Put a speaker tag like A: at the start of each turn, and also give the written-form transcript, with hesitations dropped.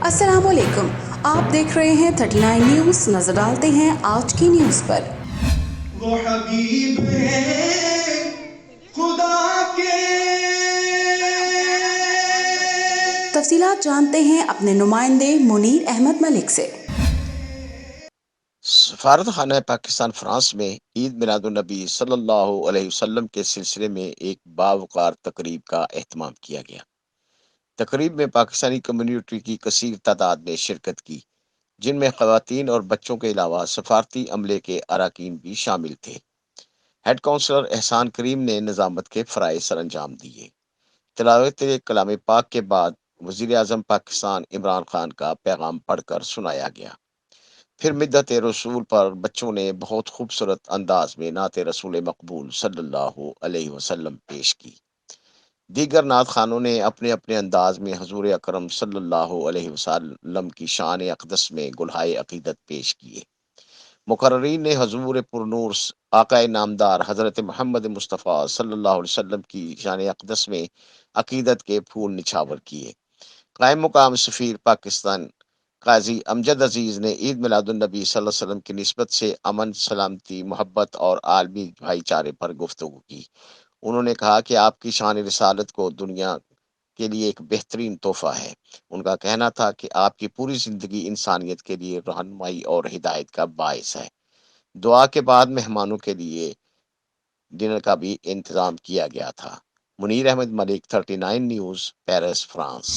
A: السلام علیکم، آپ دیکھ رہے ہیں 39 نیوز۔ نظر ڈالتے ہیں آج کی نیوز پر۔
B: وہ حبیب ہے خدا کے،
A: تفصیلات جانتے ہیں اپنے نمائندے منیر احمد ملک سے۔
C: سفارت خانہ پاکستان فرانس میں عید میلاد النبی صلی اللہ علیہ وسلم کے سلسلے میں ایک باوقار تقریب کا اہتمام کیا گیا۔ تقریب میں پاکستانی کمیونٹی کی کثیر تعداد نے شرکت کی، جن میں خواتین اور بچوں کے علاوہ سفارتی عملے کے اراکین بھی شامل تھے۔ ہیڈ کونسلر احسان کریم نے نظامت کے فرائض سر انجام دیے۔ تلاوت کلام پاک کے بعد وزیر اعظم پاکستان عمران خان کا پیغام پڑھ کر سنایا گیا۔ پھر مدت رسول پر بچوں نے بہت خوبصورت انداز میں نعت رسول مقبول صلی اللہ علیہ وسلم پیش کی۔ دیگر نعت خانوں نے اپنے اپنے انداز میں حضور اکرم صلی اللہ علیہ وسلم کی شان اقدس میں گلہائے عقیدت پیش کیے۔ مقررین نے حضور پرنور آقائے نامدار حضرت محمد مصطفیٰ صلی اللہ علیہ وسلم کی شان اقدس میں عقیدت کے پھول نچھاور کیے۔ قائم مقام سفیر پاکستان قاضی امجد عزیز نے عید میلاد النبی صلی اللہ علیہ وسلم کی نسبت سے امن، سلامتی، محبت اور عالمی بھائی چارے پر گفتگو کی۔ انہوں نے کہا کہ آپ کی شان رسالت کو دنیا کے لیے ایک بہترین تحفہ ہے۔ ان کا کہنا تھا کہ آپ کی پوری زندگی انسانیت کے لیے رہنمائی اور ہدایت کا باعث ہے۔ دعا کے بعد مہمانوں کے لیے ڈنر کا بھی انتظام کیا گیا تھا۔ منیر احمد ملک، 39 نیوز، پیرس، فرانس۔